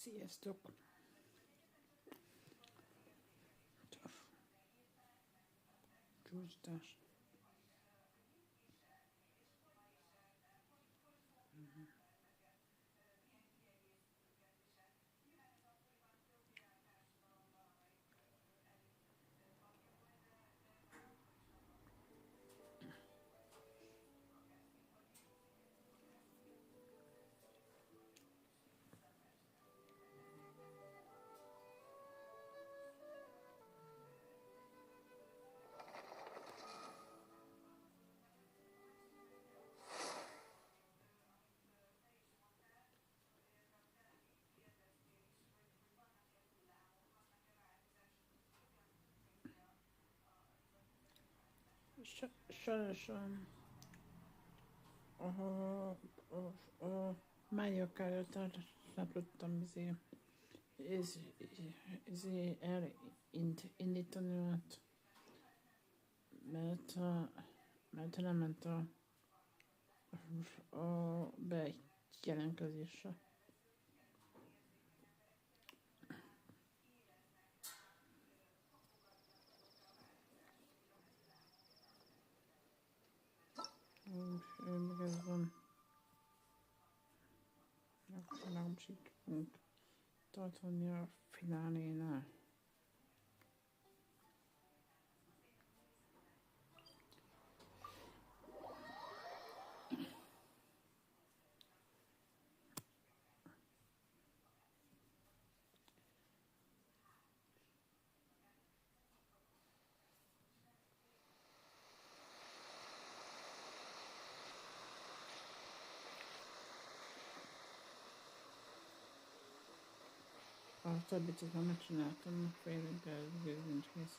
Sziasztok! Csúsztás. Sajnos Mario Kart-ot nem elindítani, mert nem ment a bejelentkezésre. Meg ez van. Akkor nem tudunk tartani a finálénál. A többit csak nem megcsináltam, félünk, de ez nincs kész.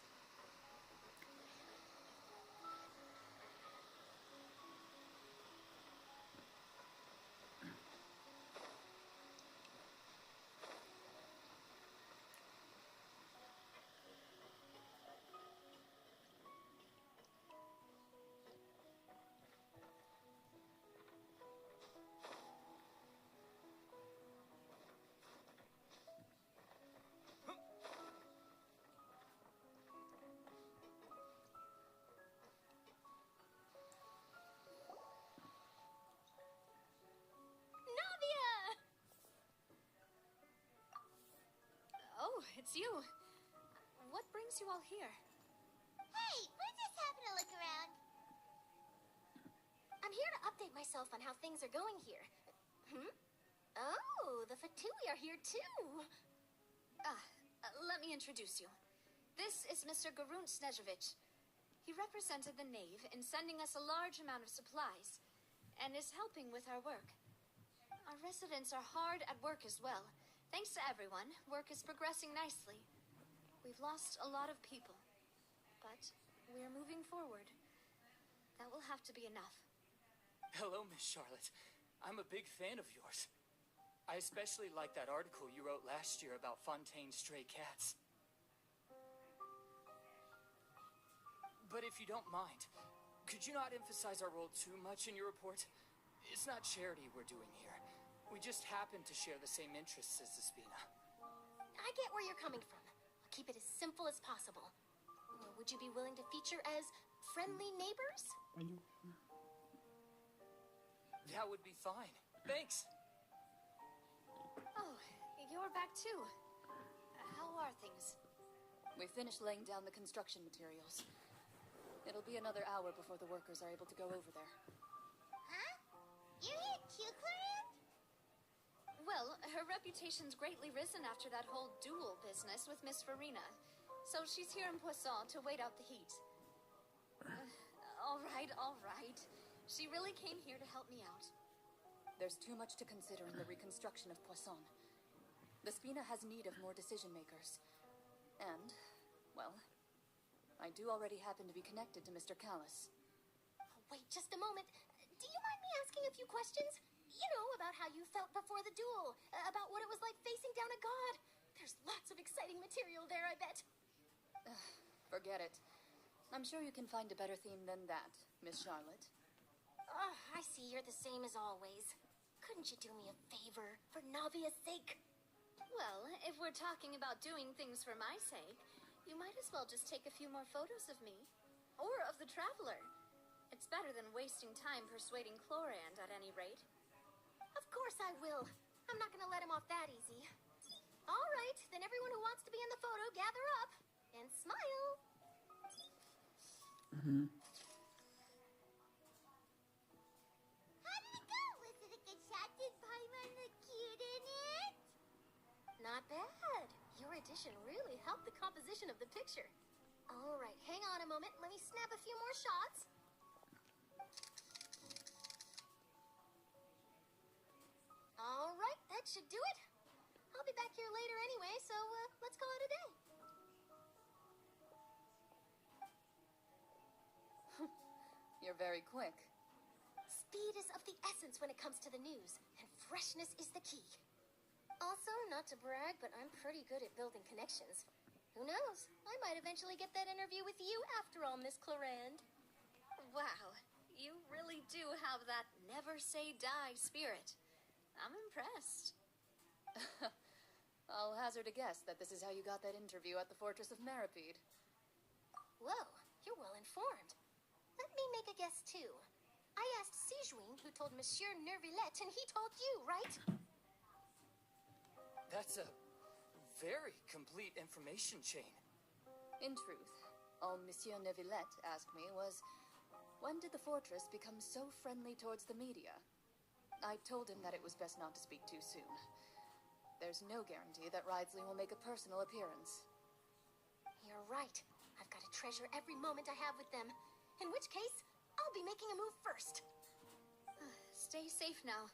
It's you. What brings you all here? Hey, we're just having a look around. I'm here to update myself on how things are going here. Oh, the Fatui are here too. Let me introduce you. This is Mr. Garun Snežević. He represented the Knave in sending us a large amount of supplies and is helping with our work. Our residents are hard at work as well. Thanks to everyone, work is progressing nicely. We've lost a lot of people, but we're moving forward. That will have to be enough. Hello, Miss Charlotte. I'm a big fan of yours. I especially like that article you wrote last year about Fontaine's stray cats. But if you don't mind, could you not emphasize our role too much in your report? It's not charity we're doing here. We just happen to share the same interests as the Spina. I get where you're coming from. I'll keep it as simple as possible. Would you be willing to feature as friendly neighbors? That would be fine. Thanks. Oh, you're back too. How are things? We finished laying down the construction materials. It'll be another hour before the workers are able to go over there. Huh? You're here too, Clarence? Well, her reputation's greatly risen after that whole duel business with Miss Farina. So she's here in Poisson to wait out the heat. All right. She really came here to help me out. There's too much to consider in the reconstruction of Poisson. The Spina has need of more decision makers. And, well, I do already happen to be connected to Mr. Callis. Oh, wait just a moment. Do you mind me asking a few questions? You know, about how you felt before the duel. About what it was like facing down a god. There's lots of exciting material there, I bet. Forget it. I'm sure you can find a better theme than that, Miss Charlotte. Oh, I see you're the same as always. Couldn't you do me a favor, for Navia's sake? Well, if we're talking about doing things for my sake, you might as well just take a few more photos of me. Or of the Traveler. It's better than wasting time persuading Chlorand at any rate. Of course I will. I'm not gonna let him off that easy. All right, then everyone who wants to be in the photo, gather up. And smile. How did it go? Was it a good shot? Did Paimon look cute in it? Not bad. Your addition really helped the composition of the picture. All right, hang on a moment. Let me snap a few more shots. All right, that should do it. I'll be back here later anyway, so let's call it a day. You're very quick. Speed is of the essence when it comes to the news, and freshness is the key. Also, not to brag, but I'm pretty good at building connections. Who knows? I might eventually get that interview with you after all, Miss Chlorand. Wow, you really do have that never-say-die spirit. I'm impressed. I'll hazard a guess that this is how you got that interview at the Fortress of Meripede. Whoa, you're well informed. Let me make a guess, too. I asked Sijuin, who told Monsieur Nervillette, and he told you, right? That's a very complete information chain. In truth, all Monsieur Neuvillette asked me was, when did the fortress become so friendly towards the media? I told him that it was best not to speak too soon. There's no guarantee that Ridsley will make a personal appearance. You're right. I've got to treasure every moment I have with them. In which case, I'll be making a move first. Stay safe now.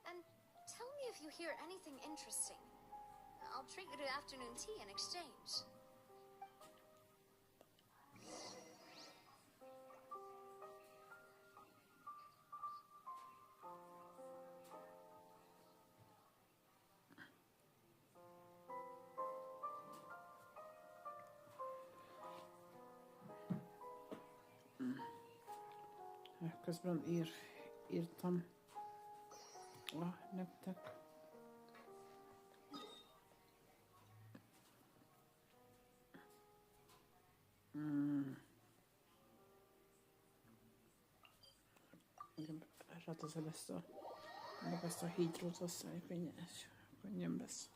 And tell me if you hear anything interesting. I'll treat you to afternoon tea in exchange. Közben írtam nektek. Lasciate se questo hidro assai, quindi è messo.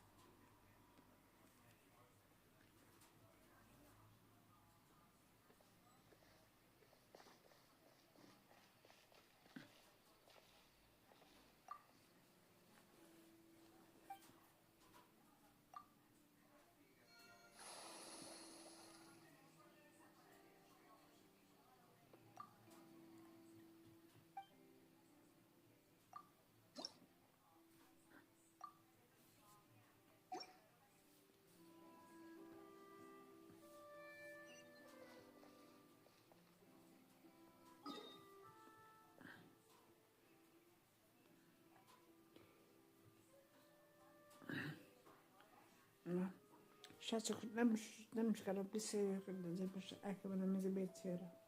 Srácok, nem is kell beszéljük, de azért most el kell mennem az ebédcélre.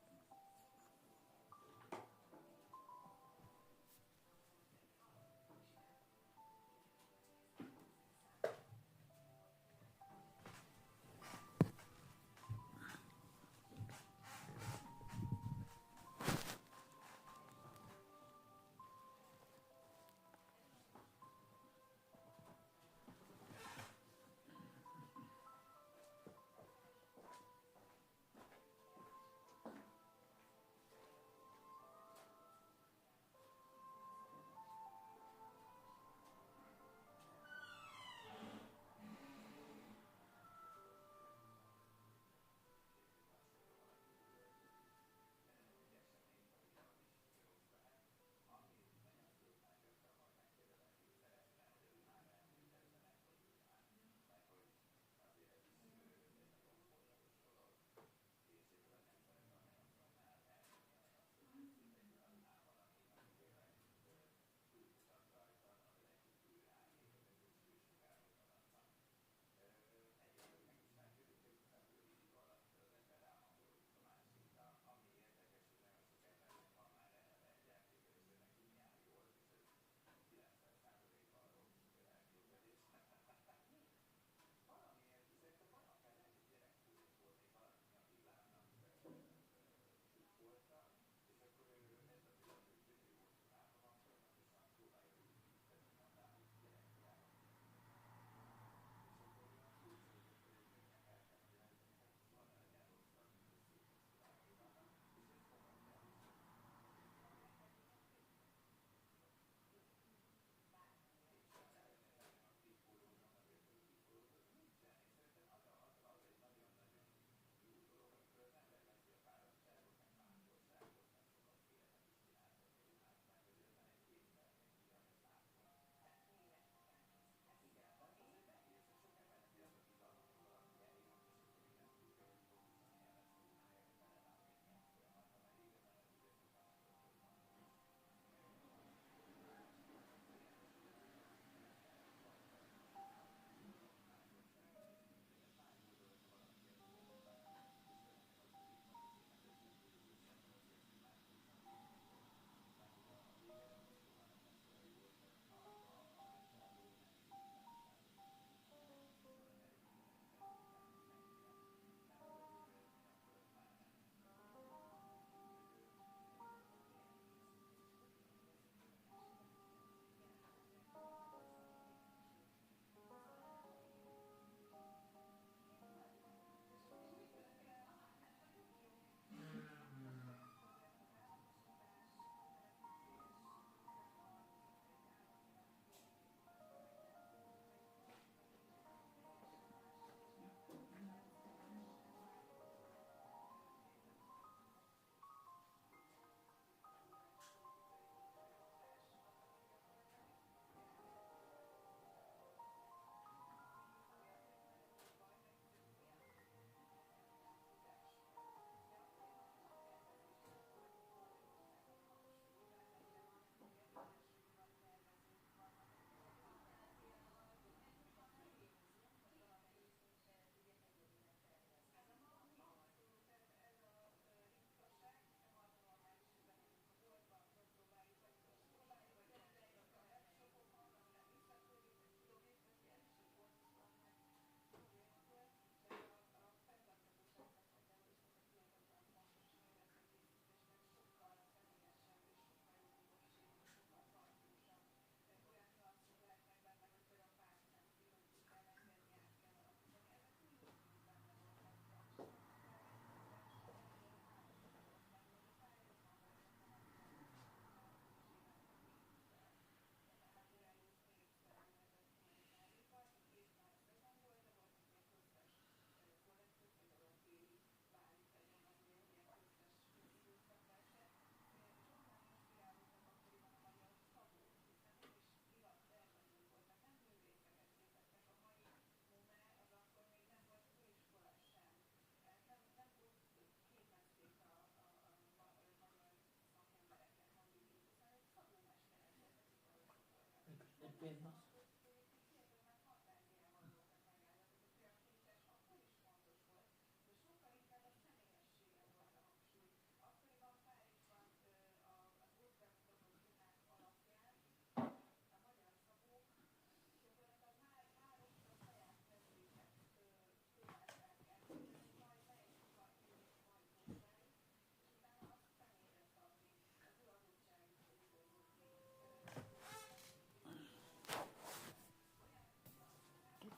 Venus.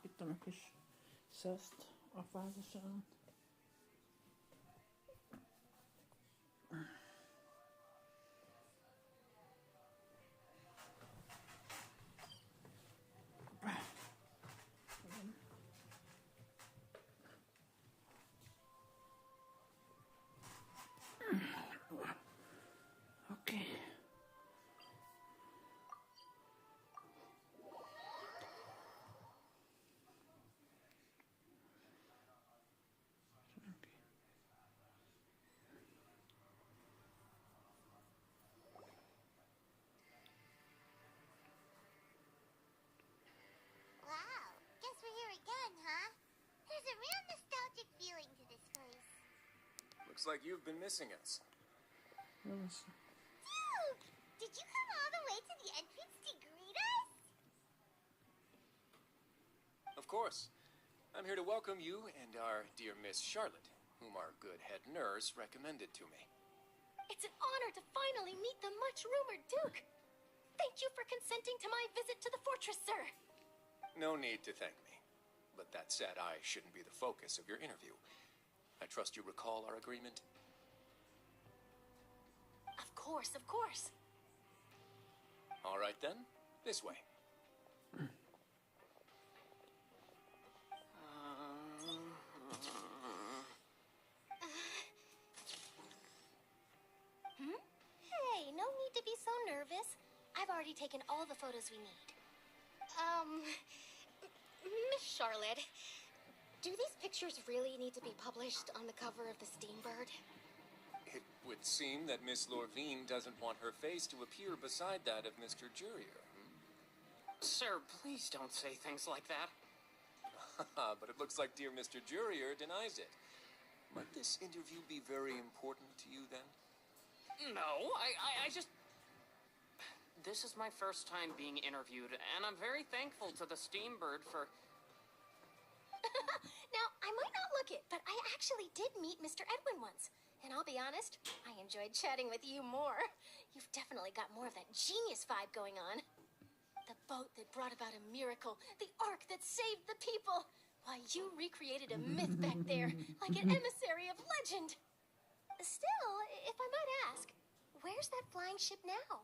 Itt a kis szeszt a fázisán. Oké. Wow, guess we're here again, huh? There's a real nostalgic feeling to this place. Looks like you've been missing us. Yes. Dude, did you come all the way to the entrance to greet us? Of course. I'm here to welcome you and our dear Miss Charlotte, whom our good head nurse recommended to me. It's an honor to finally meet the much-rumored Duke. Thank you for consenting to my visit to the fortress, sir. No need to thank me. But that said, I shouldn't be the focus of your interview. I trust you recall our agreement? Of course, of course. All right then, this way. Hey, no need to be so nervous. I've already taken all the photos we need. Miss Charlotte, do these pictures really need to be published on the cover of the Steambird? It would seem that Miss Lorvine doesn't want her face to appear beside that of Mr. Jurier. Sir, please don't say things like that. But it looks like dear Mr. Jurier denies it. Might this interview be very important to you then? No, I just... This is my first time being interviewed, and I'm very thankful to the Steambird for... Now, I might not look it, but I actually did meet Mr. Edwin once. And I'll be honest, I enjoyed chatting with you more. You've definitely got more of that genius vibe going on. The boat that brought about a miracle, the ark that saved the people. Why, you recreated a myth back there, like an emissary of legend. Still, if I might ask, where's that flying ship now?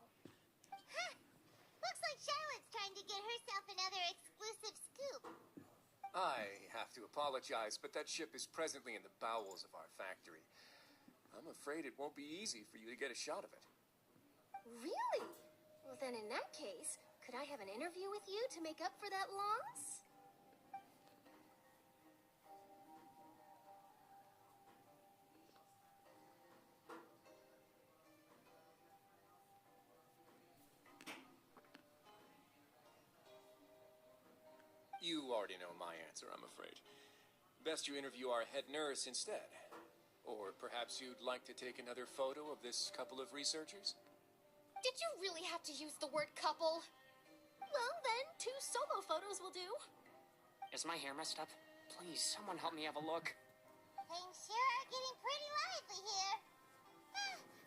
Huh. Looks like Charlotte's trying to get herself another exclusive scoop. I have to apologize, but that ship is presently in the bowels of our factory. I'm afraid it won't be easy for you to get a shot of it. Really? Well, then in that case, could I have an interview with you to make up for that loss? You already know my answer, I'm afraid. Best you interview our head nurse instead. Or perhaps you'd like to take another photo of this couple of researchers? Did you really have to use the word couple? Well, then, 2 solo photos will do. Is my hair messed up? Please, someone help me have a look. Things sure are getting pretty lively here.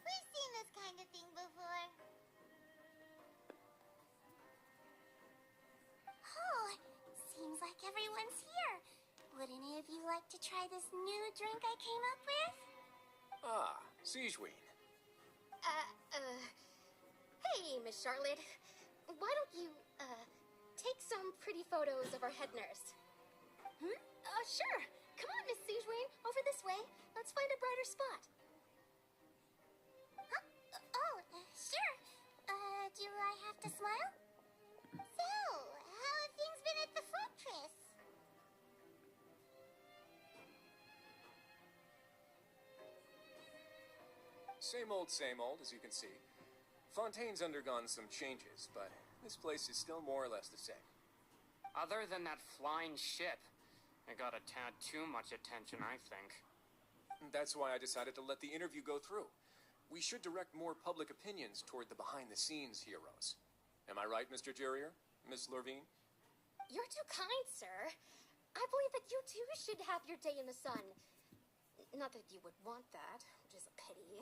We've seen this kind of thing before. Oh, seems like everyone's here. Would any of you like to try this new drink I came up with? Ah, Siegeween. Hey, Miss Charlotte. Why don't you, take some pretty photos of our head nurse? Sure. Come on, Miss Siegeween. Over this way. Let's find a brighter spot. Huh? Sure. Do I have to smile? So, how have things been at the fortress? Same old, as you can see. Fontaine's undergone some changes, but this place is still more or less the same. Other than that flying ship, it got a tad too much attention, I think. That's why I decided to let the interview go through. We should direct more public opinions toward the behind-the-scenes heroes. Am I right, Mr. Jurrier? Miss Lurvine? You're too kind, sir. I believe that you too should have your day in the sun. Not that you would want that, which is a pity.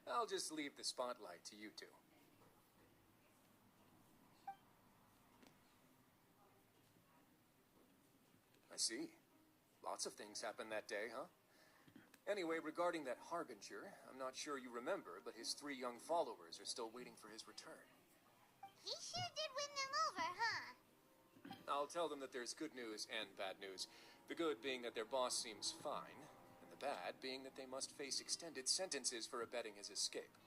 I'll just leave the spotlight to you two. I see. Lots of things happened that day, huh? Anyway, regarding that Harbinger, I'm not sure you remember, but his 3 young followers are still waiting for his return. He sure did win them over, huh? I'll tell them that there's good news and bad news. The good being that their boss seems fine, and the bad being that they must face extended sentences for abetting his escape.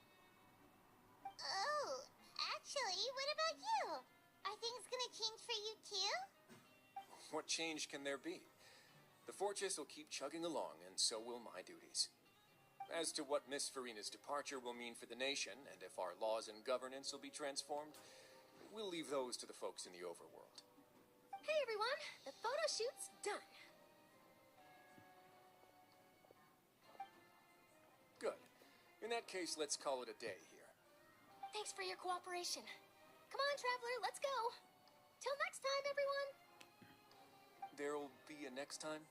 Oh, actually, what about you? Are things gonna change for you too? What change can there be? The fortress will keep chugging along, and so will my duties. As to what Miss Farina's departure will mean for the nation, and if our laws and governance will be transformed, we'll leave those to the folks in the overworld. Hey everyone, the photo shoot's done. Good. In that case, let's call it a day here. Thanks for your cooperation. Come on, Traveler, let's go. Till next time, everyone. There'll be a next time?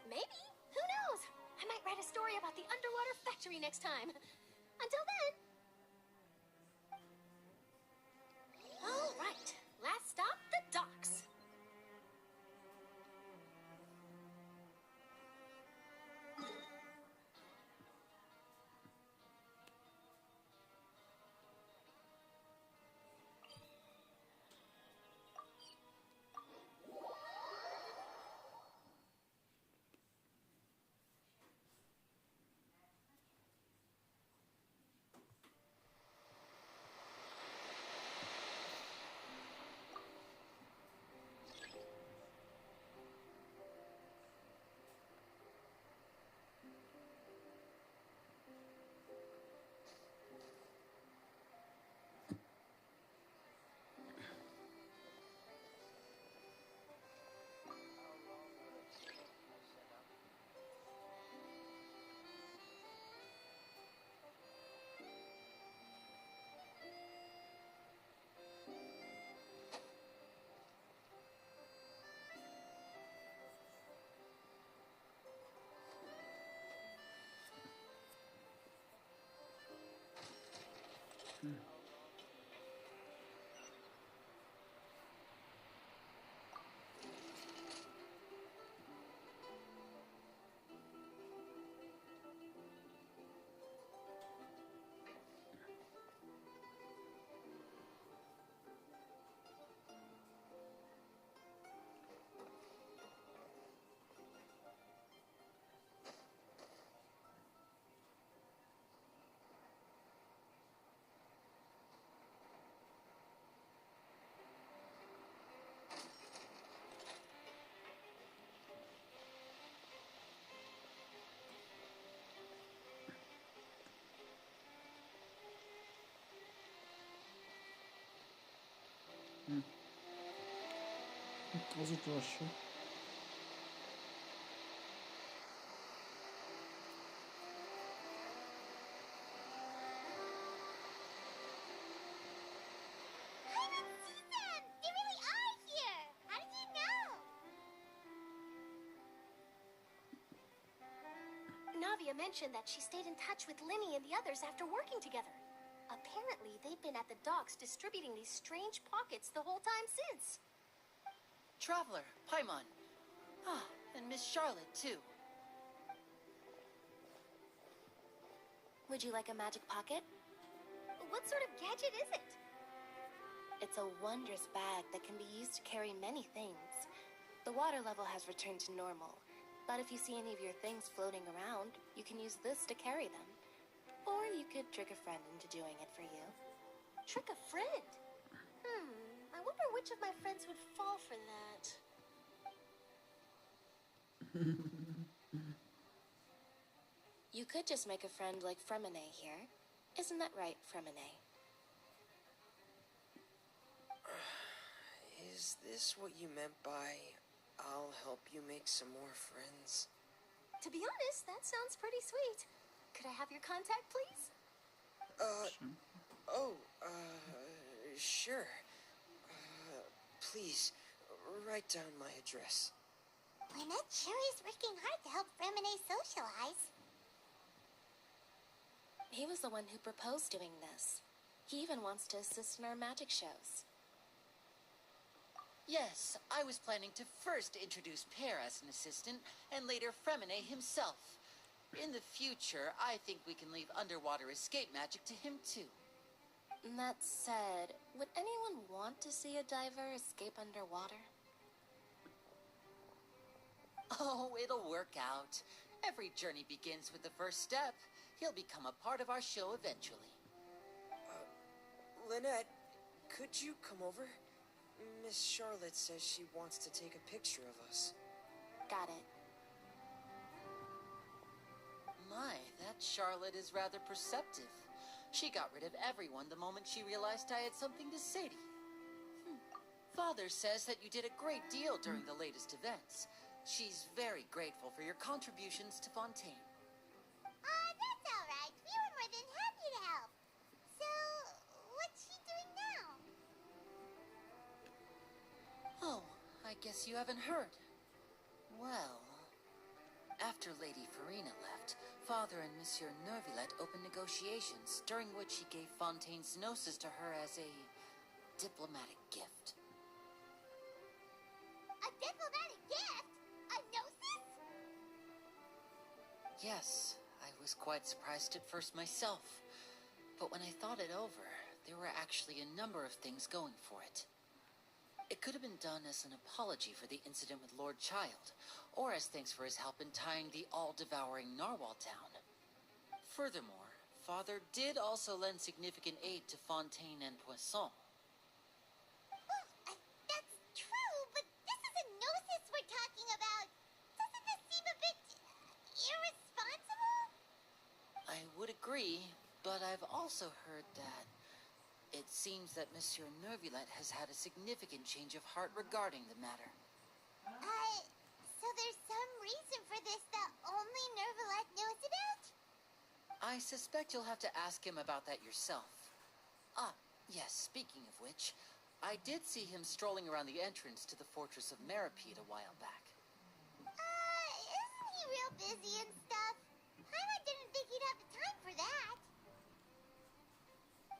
Maybe. Who knows? I might write a story about the underwater factory next time. Until then. All right. Last stop, the docks. Azıcık uğraşıyor. Navia mentioned that she stayed in touch with Linny and the others after working together. Apparently, they've been at the docks distributing these strange pockets the whole time since. Traveler, Paimon. Ah, and Miss Charlotte, too. Would you like a magic pocket? What sort of gadget is it? It's a wondrous bag that can be used to carry many things. The water level has returned to normal, but if you see any of your things floating around, you can use this to carry them. Or you could trick a friend into doing it for you. Trick a friend? I wonder which of my friends would fall for that. You could just make a friend like Fremine here. Isn't that right, Fremine? Is this what you meant by, I'll help you make some more friends? To be honest, that sounds pretty sweet. Could I have your contact, please? Sure. Please, write down my address. Lynette sure is working hard to help Remine socialize. He was the one who proposed doing this. He even wants to assist in our magic shows. Yes, I was planning to first introduce Pear as an assistant, and later Fremine himself. In the future, I think we can leave underwater escape magic to him too. That said, would anyone want to see a diver escape underwater? Oh, it'll work out. Every journey begins with the first step. He'll become a part of our show eventually. Lynette, could you come over? Miss Charlotte says she wants to take a picture of us. Got it. My, that Charlotte is rather perceptive. She got rid of everyone the moment she realized I had something to say to you. Father says that you did a great deal during the latest events. She's very grateful for your contributions to Fontaine. That's all right. We were more than happy to help. So, what's she doing now? Oh, I guess you haven't heard. Well, after Lady Farina left, Father and Monsieur Nervillette opened negotiations, during which he gave Fontaine's gnosis to her as a diplomatic gift. A diplomatic gift? A gnosis? Yes, I was quite surprised at first myself. But when I thought it over, there were actually a number of things going for it. It could have been done as an apology for the incident with Lord Child, or as thanks for his help in tying the all-devouring narwhal down. Furthermore, Father did also lend significant aid to Fontaine and Poisson. Well, that's true, but this is a gnosis we're talking about. Doesn't this seem a bit irresponsible? I would agree, but I've also heard that it seems that Monsieur Nervillette has had a significant change of heart regarding the matter. So there's some reason for this that only Nervillette knows about? I suspect you'll have to ask him about that yourself. Ah, yes, speaking of which, I did see him strolling around the entrance to the Fortress of Meripede a while back. Isn't he real busy and stuff? Paimon didn't think he'd have the time for that.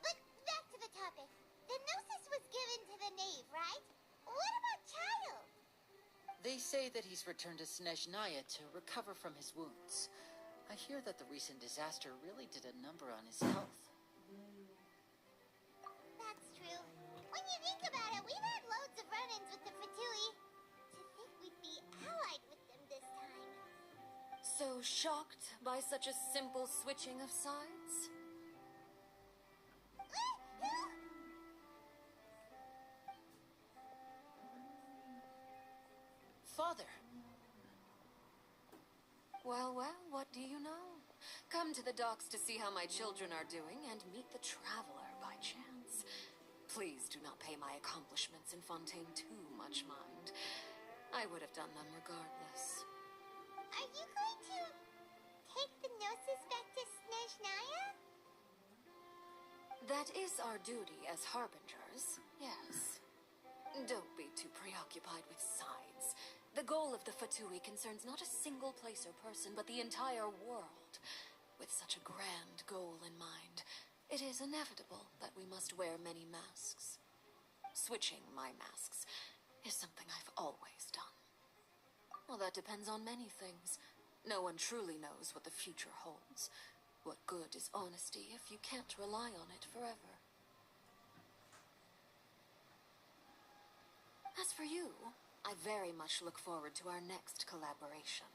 But back to the topic. The gnosis was given to the knave, right? What about Child? They say that he's returned to Snezhnaya to recover from his wounds. I hear that the recent disaster really did a number on his health. That's true. When you think about it, we've had loads of run-ins with the Fatui. To think we'd be allied with them this time. So shocked by such a simple switching of sides? Father! Well, what do you know? Come to the docks to see how my children are doing and meet the traveler by chance. Please do not pay my accomplishments in Fontaine too much mind. I would have done them regardless. Are you going to take the gnosis back to Snezhnaya? That is our duty as harbingers, yes. Don't be too preoccupied with sides. The goal of the Fatui concerns not a single place or person, but the entire world. With such a grand goal in mind, it is inevitable that we must wear many masks. Switching my masks is something I've always done. Well, that depends on many things. No one truly knows what the future holds. What good is honesty if you can't rely on it forever? As for you, I very much look forward to our next collaboration.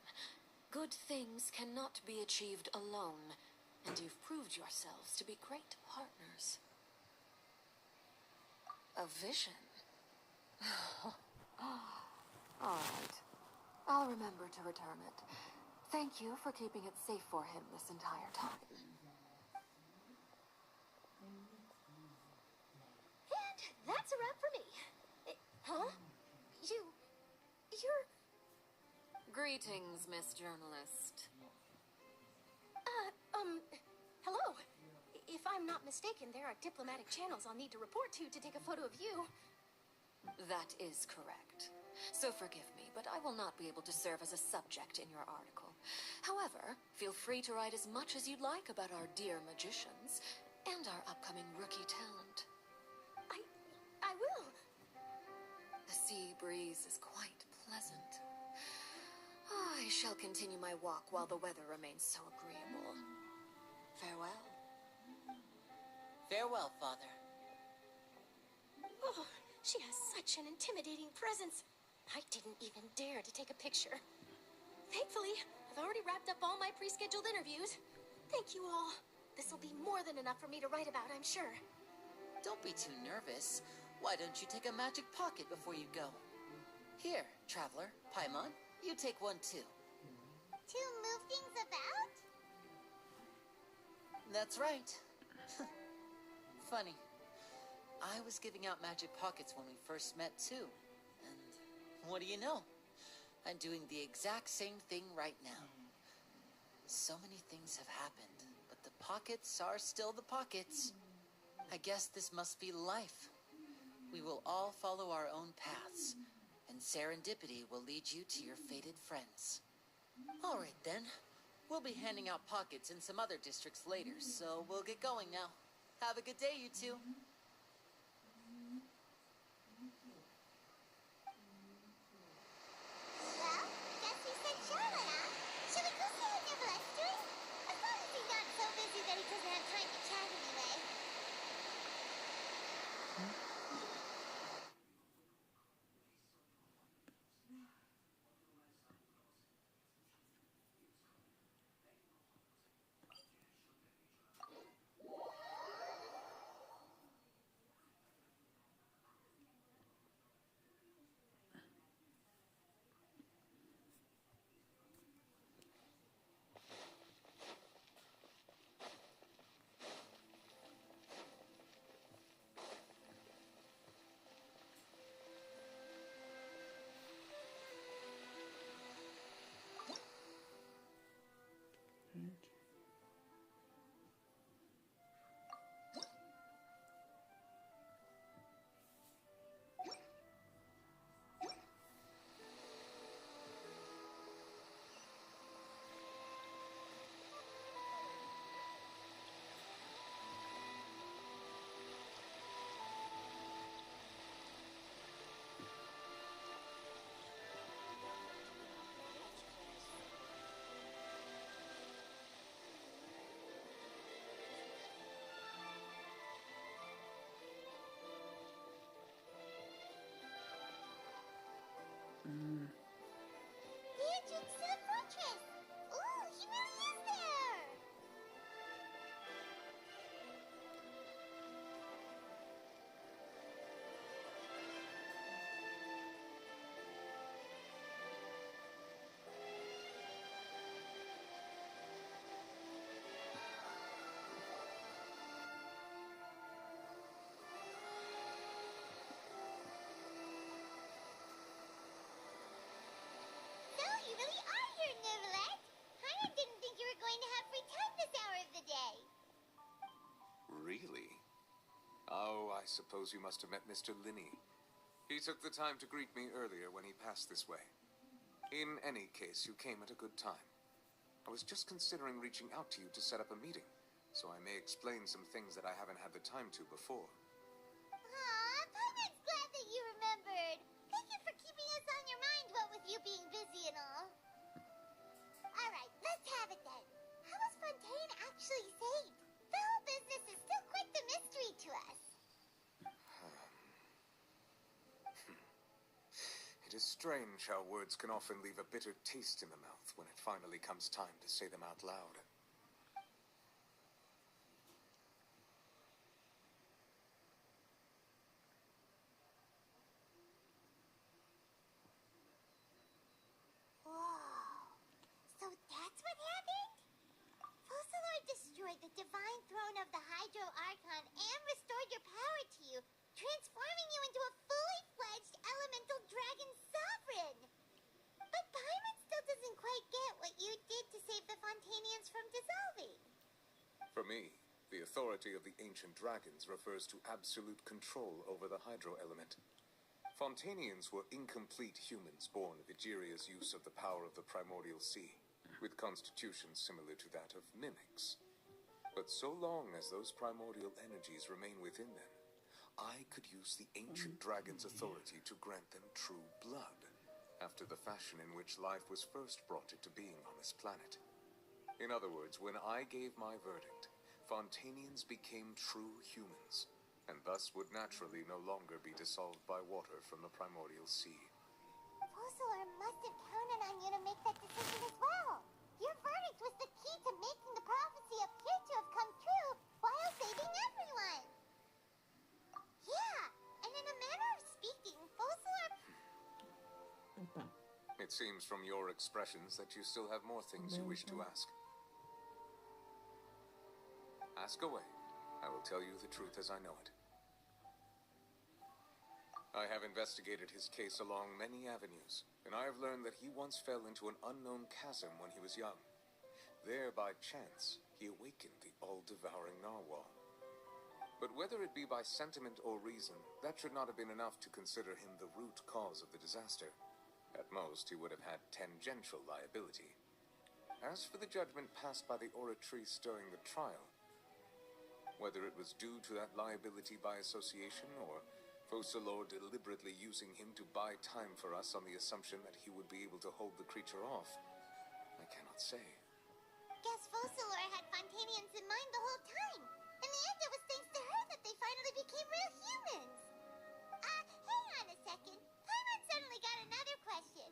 Good things cannot be achieved alone, and you've proved yourselves to be great partners. A vision? All right. I'll remember to return it. Thank you for keeping it safe for him this entire time. And that's a wrap for me. Huh? You're... Greetings, Miss Journalist. Hello. If I'm not mistaken, there are diplomatic channels I'll need to report to take a photo of you. That is correct. So forgive me, but I will not be able to serve as a subject in your article. However, feel free to write as much as you'd like about our dear magicians and our upcoming rookie talent. I will. The sea breeze is quite pleasant. I shall continue my walk while the weather remains so agreeable. Farewell. Farewell, Father. Oh, she has such an intimidating presence. I didn't even dare to take a picture. Thankfully, I've already wrapped up all my pre-scheduled interviews. Thank you all. This will be more than enough for me to write about, I'm sure. Don't be too nervous. Why don't you take a magic pocket before you go? Here, Traveler, Paimon, you take one too. To move things about? That's right. Funny. I was giving out magic pockets when we first met too. And what do you know? I'm doing the exact same thing right now. So many things have happened, but the pockets are still the pockets. I guess this must be life. We will all follow our own paths, and serendipity will lead you to your fated friends. All right then. We'll be handing out pockets in some other districts later, so we'll get going now. Have a good day, you two. Well, guess you said Charlotte, huh? Should we go see how Nicholas doing? As long as he's not so busy that he doesn't have time to chat anyway. The entrance to the fortress! Ooh, he really is there! So, you really are here, Neverland! Paimon didn't think you were going to have free time this hour of the day. Really? Oh, I suppose you must have met Mr. Linney. He took the time to greet me earlier when he passed this way. In any case, you came at a good time. I was just considering reaching out to you to set up a meeting, so I may explain some things that I haven't had the time to before. Aw, Paimon's glad that you remembered. Thank you for keeping us on your mind, what with you being busy and all. Alright, let's have it then. How was Fontaine actually saved? The whole business is still quite the mystery to us. It is strange how words can often leave a bitter taste in the mouth when it finally comes time to say them out loud. Whoa. So that's what happened? Fossilor destroyed the divine throne of the Hydro Archon and restored your power to you, transforming you into a fully fledged elemental For me, the authority of the ancient dragons refers to absolute control over the hydro element. Fontanians were incomplete humans born of Egeria's use of the power of the primordial sea, with constitutions similar to that of mimics. But so long as those primordial energies remain within them, I could use the ancient dragon's authority to grant them true blood, after the fashion in which life was first brought into being on this planet. In other words, when I gave my verdict, Fontanians became true humans, and thus would naturally no longer be dissolved by water from the primordial sea. Fossilor must have counted on you to make that decision as well. Your verdict was the key to making the prophecy appear to have come true while saving everyone. Yeah, and in a manner of speaking, Fossilor... It seems from your expressions that you still have more things you wish to ask. Ask away. I will tell you the truth as I know it. I have investigated his case along many avenues, and I have learned that he once fell into an unknown chasm when he was young. There, by chance, he awakened the all-devouring narwhal. But whether it be by sentiment or reason, that should not have been enough to consider him the root cause of the disaster. At most, he would have had tangential liability. As for the judgment passed by the oratrice during the trial, whether it was due to that liability by association, or Fossilor deliberately using him to buy time for us on the assumption that he would be able to hold the creature off, I cannot say. Guess Fossilor had Fontanians in mind the whole time. In the end, it was thanks to her that they finally became real humans. Hang on a second. Paimon suddenly got another question.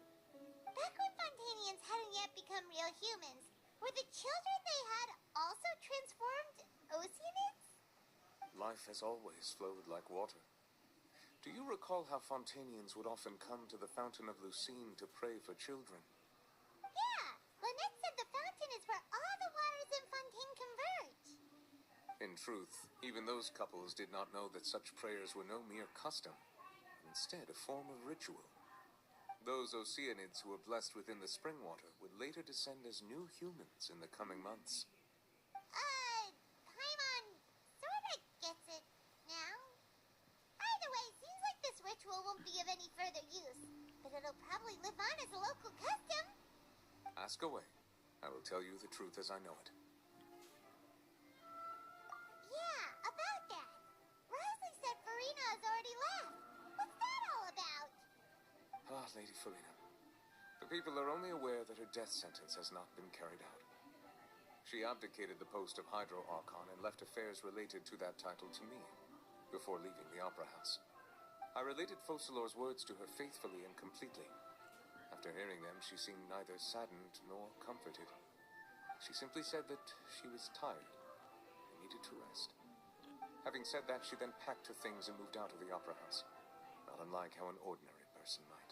Back when Fontanians hadn't yet become real humans, were the children they had also transformed Oceanids? Life has always flowed like water. Do you recall how Fontanians would often come to the Fountain of Lucine to pray for children? Yeah, Lynette said the fountain is where all the waters in Fontaine converge. In truth, even those couples did not know that such prayers were no mere custom, instead a form of ritual. Those Oceanids who were blessed within the spring water would later descend as new humans in the coming months. Paimon sorta gets it now. Either way, seems like this ritual won't be of any further use, but it'll probably live on as a local custom. Ask away. I will tell you the truth as I know it. Yeah, about that. Rosalie said Farina has already left. What's that all about? Ah, Lady Farina. The people are only aware that her death sentence has not been carried out. She abdicated the post of Hydro Archon and left affairs related to that title to me, before leaving the Opera House. I related Fossilor's words to her faithfully and completely. After hearing them, she seemed neither saddened nor comforted. She simply said that she was tired and needed to rest. Having said that, she then packed her things and moved out of the Opera House, not unlike how an ordinary person might.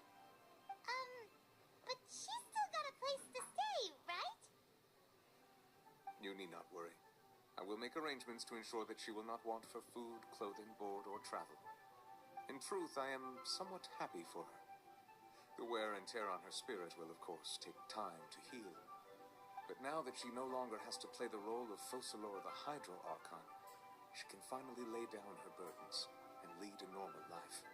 But she's still got a place to stay, right? You need not worry. I will make arrangements to ensure that she will not want for food, clothing, board, or travel. In truth, I am somewhat happy for her. The wear and tear on her spirit will, of course, take time to heal. But now that she no longer has to play the role of Fossilor the Hydro Archon, she can finally lay down her burdens and lead a normal life.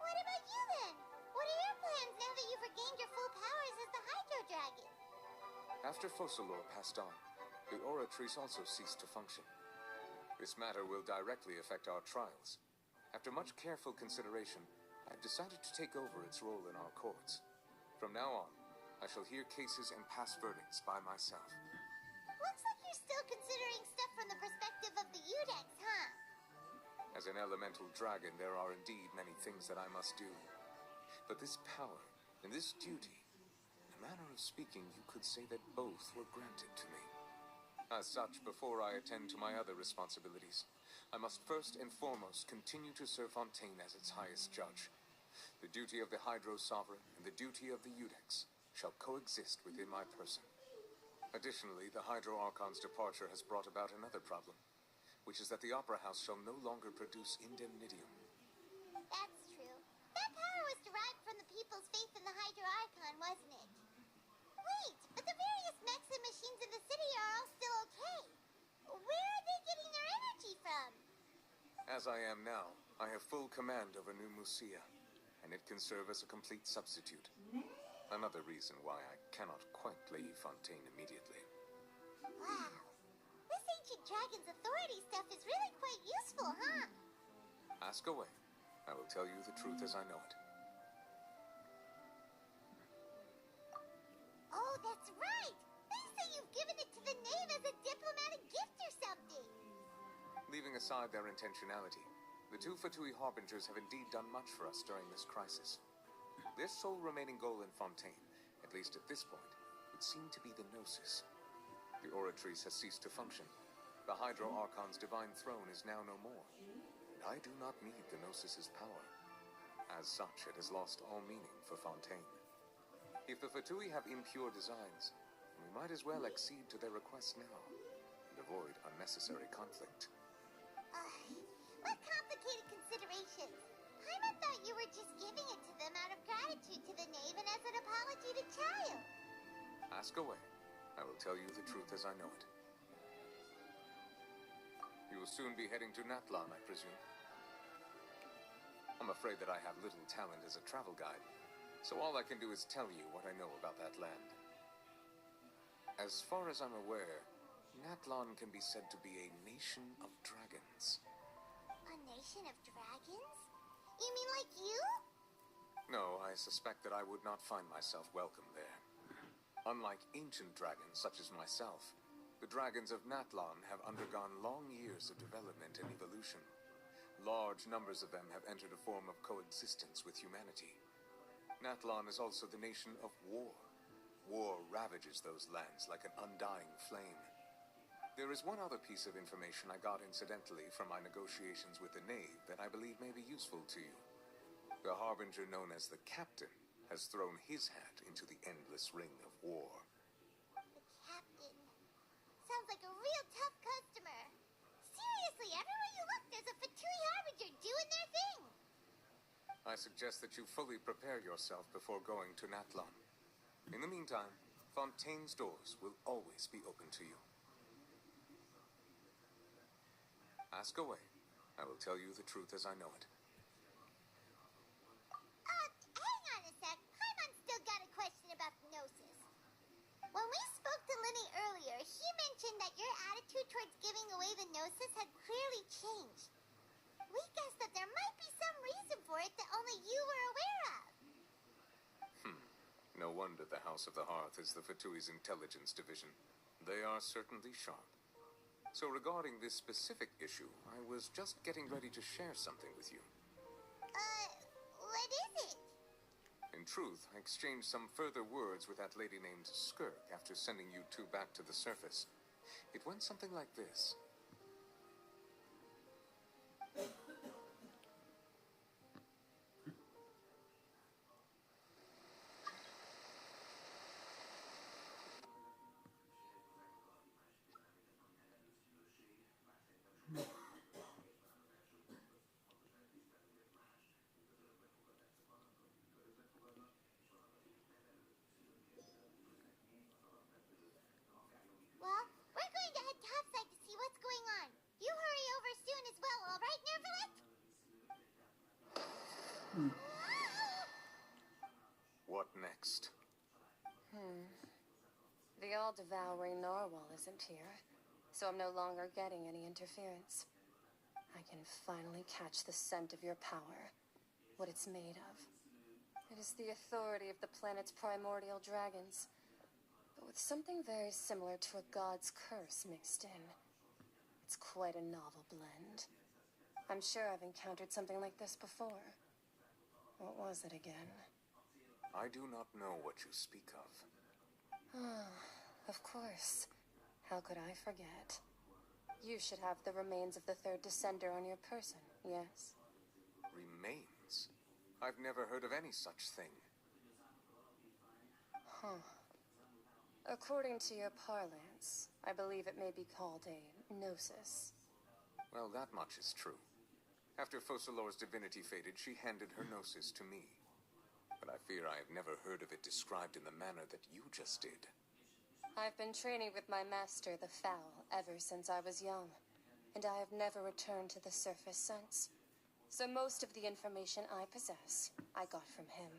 What about you then? What are your plans now that you've regained your full powers as the Hydro Dragon? After Fossilor passed on, the Oratrice also ceased to function. This matter will directly affect our trials. After much careful consideration, I've decided to take over its role in our courts. From now on, I shall hear cases and pass verdicts by myself. Looks like you're still considering stuff from the perspective of the Udex, huh? As an elemental dragon, there are indeed many things that I must do. But this power and this duty, in a manner of speaking, you could say that both were granted to me. As such, before I attend to my other responsibilities, I must first and foremost continue to serve Fontaine as its highest judge. The duty of the Hydro Sovereign and the duty of the Udex shall coexist within my person. Additionally, the Hydro Archon's departure has brought about another problem, which is that the Opera House shall no longer produce indemnitium. That's true. That power was derived from the people's faith in the Hydro Archon, wasn't it? Wait, but the various mechs and machines in the city are all still okay. Where As I am now, I have full command over New Musia, and it can serve as a complete substitute. Another reason why I cannot quite leave Fontaine immediately. Wow. This ancient dragon's authority stuff is really quite useful, huh? Ask away. I will tell you the truth as I know it. Oh, that's right! They say you've given it to the knave as a diplomatic gift or something! Leaving aside their intentionality, the two Fatui Harbingers have indeed done much for us during this crisis. Their sole remaining goal in Fontaine, at least at this point, would seem to be the Gnosis. The Oratrice has ceased to function. The Hydro Archon's divine throne is now no more. And I do not need the Gnosis's power. As such, it has lost all meaning for Fontaine. If the Fatui have impure designs, we might as well accede to their request now, and avoid unnecessary conflict. What complicated considerations? Paimon thought you were just giving it to them out of gratitude to the knave and as an apology to Child. Ask away. I will tell you the truth as I know it. You will soon be heading to Natlan, I presume. I'm afraid that I have little talent as a travel guide, so all I can do is tell you what I know about that land. As far as I'm aware, Natlan can be said to be a nation of dragons. A nation of dragons? You mean like you? No, I suspect that I would not find myself welcome there. Unlike ancient dragons such as myself, the dragons of Natlan have undergone long years of development and evolution. Large numbers of them have entered a form of coexistence with humanity. Natlan is also the nation of war. War ravages those lands like an undying flame. There is one other piece of information I got incidentally from my negotiations with the knave that I believe may be useful to you. The Harbinger known as the Captain has thrown his hat into the endless ring of war. The Captain. Sounds like a real tough customer. Seriously, everywhere you look, there's a Fatui Harbinger doing their thing. I suggest that you fully prepare yourself before going to Natlan. In the meantime, Fontaine's doors will always be open to you. Ask away. I will tell you the truth as I know it. Hang on a sec. Paimon's still got a question about the Gnosis. When we spoke to Linny earlier, he mentioned that your attitude towards giving away the Gnosis had clearly changed. We guessed that there might be some reason for it that only you were aware of. No wonder the House of the Hearth is the Fatui's intelligence division. They are certainly sharp. So regarding this specific issue, I was just getting ready to share something with you. What is it? In truth, I exchanged some further words with that lady named Skirk after sending you two back to the surface. It went something like this. Well, we're going to head topside to see what's going on. You hurry over soon as well, all right, Nervalet? What next? The all-devouring narwhal isn't here, so I'm no longer getting any interference. I can finally catch the scent of your power, what it's made of. It is the authority of the planet's primordial dragons, but with something very similar to a god's curse mixed in. It's quite a novel blend. I'm sure I've encountered something like this before. What was it again? I do not know what you speak of. Of course. How could I forget? You should have the remains of the third descender on your person, yes? Remains? I've never heard of any such thing. According to your parlance, I believe it may be called a gnosis. Well, that much is true. After Focalor's divinity faded, she handed her gnosis to me. But I fear I have never heard of it described in the manner that you just did. I've been training with my master, the Foul, ever since I was young. and I have never returned to the surface since. So most of the information I possess, I got from him.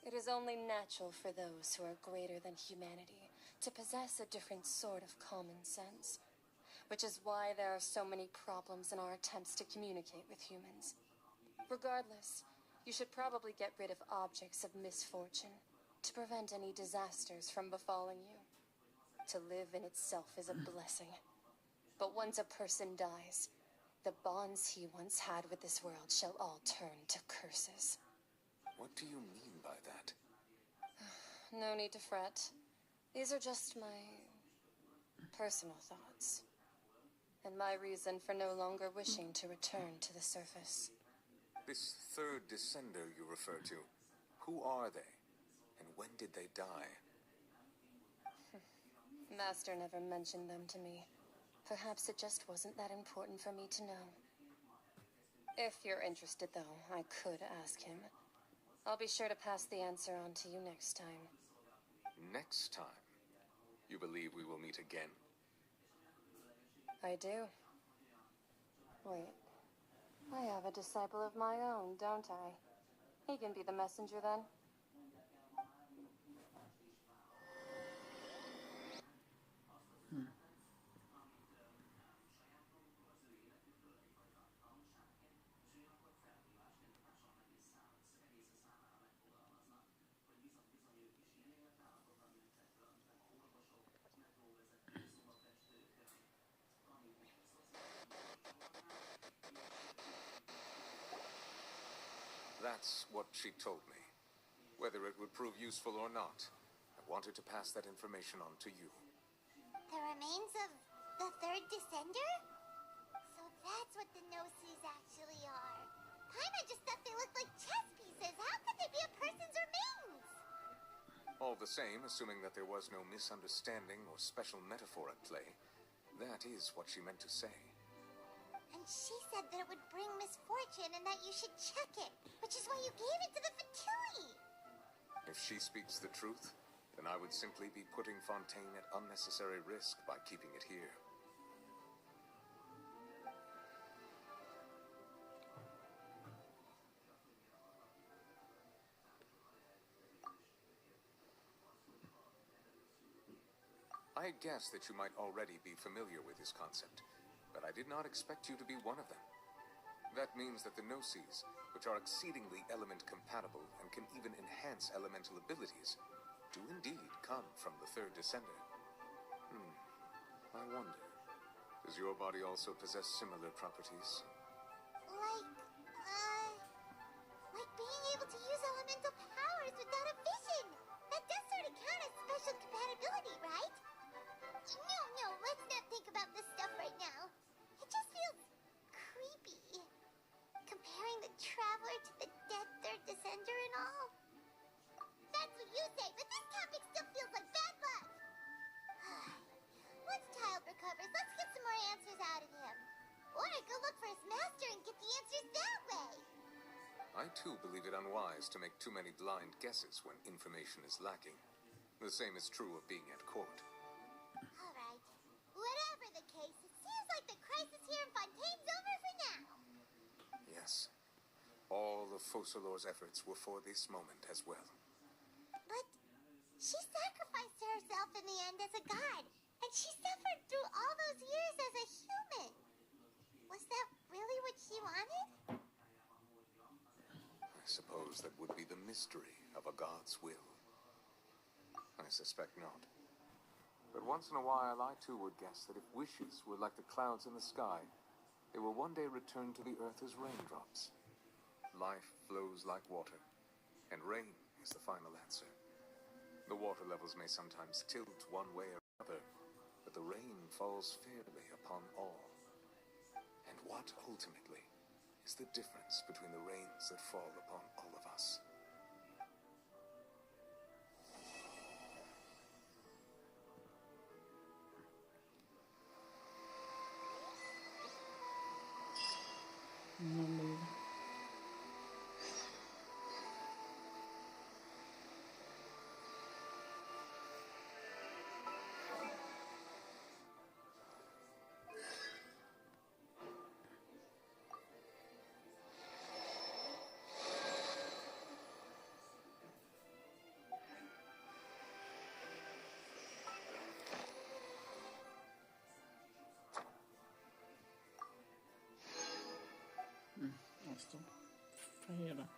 It is only natural for those who are greater than humanity to possess a different sort of common sense, which is why there are so many problems in our attempts to communicate with humans. Regardless, you should probably get rid of objects of misfortune to prevent any disasters from befalling you. To live in itself is a blessing. But once a person dies, the bonds he once had with this world shall all turn to curses. What do you mean by that? No need to fret. These are just my personal thoughts, and my reason for no longer wishing to return to the surface. This third descender you refer to, who are they? And when did they die? Master never mentioned them to me. Perhaps it just wasn't that important for me to know. If you're interested, though, I could ask him. I'll be sure to pass the answer on to you next time. Next time? You believe we will meet again? I do. Wait. I have a disciple of my own, don't I? He can be the messenger, then. That's what she told me. Whether it would prove useful or not, I wanted to pass that information on to you. The remains of the third descender? So that's what the Gnosis actually are. Paimon just thought they looked like chess pieces. How could they be a person's remains? All the same, assuming that there was no misunderstanding or special metaphor at play, that is what she meant to say. And she said that it would bring misfortune and that you should check it, which is why you gave it to the Fatui. If she speaks the truth, then I would simply be putting Fontaine at unnecessary risk by keeping it here. I guessed that you might already be familiar with his concept, but I did not expect you to be one of them. That means that the Gnosis, which are exceedingly element-compatible and can even enhance elemental abilities, do indeed come from the third descender. I wonder, does your body also possess similar properties? Like being able to use elemental powers without a vision. That does sort of count as special compatibility, right? No, let's not think about this stuff right now. It just feels creepy. Comparing the Traveler to the dead third descender and all. That's what you say, but this topic still feels like bad luck. Once Child recovers, let's get some more answers out of him. Or go look for his master and get the answers that way. I too believe it unwise to make too many blind guesses when information is lacking. The same is true of being at court. Alright. Whatever the case, it seems like the crisis here in Fontaine's over for now. Yes. All of Focalor's efforts were for this moment as well. But she sacrificed herself in the end as a god, and she suffered through all those years as a human. Was that really what she wanted? I suppose that would be the mystery of a god's will. I suspect not. But once in a while, I too would guess that if wishes were like the clouds in the sky, they will one day return to the earth as raindrops. Life flows like water, and rain is the final answer. The water levels may sometimes tilt one way or another, but the rain falls fairly upon all. And what, ultimately, is the difference between the rains that fall upon all of us? választom. Fehérre.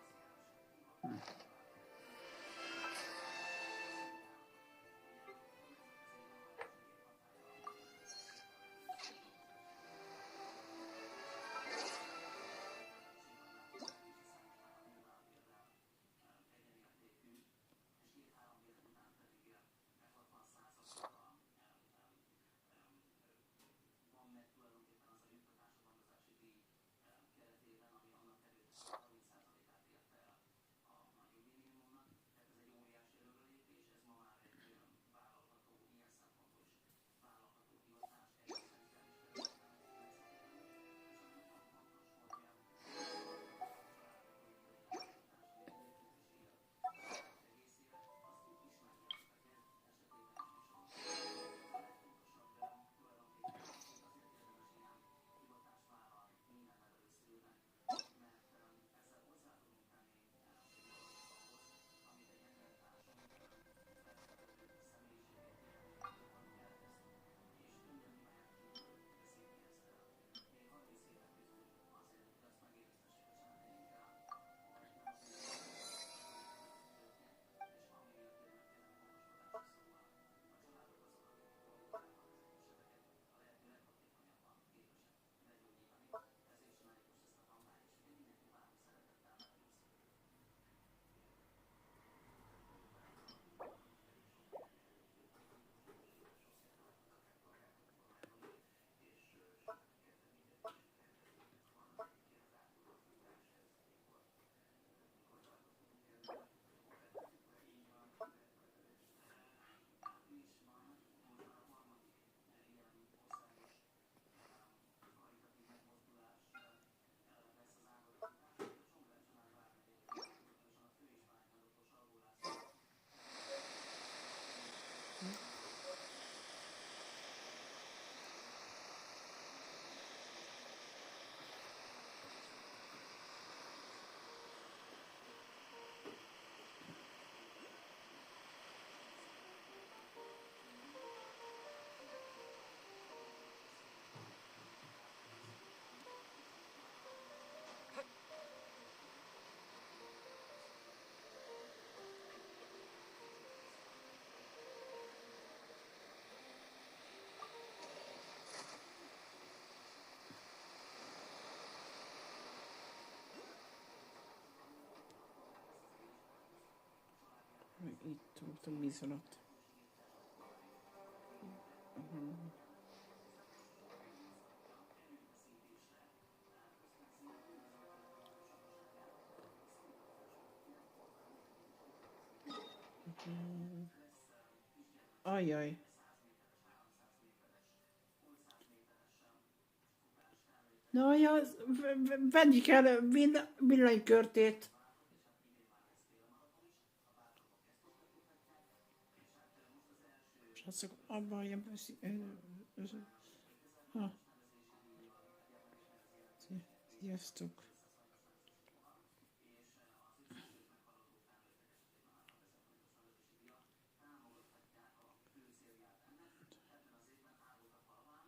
Itt tudtam vízalatt. Ajjaj. Na, ja, venni kell villanykörtét. Srácok, abban ilyen... Sziasztok.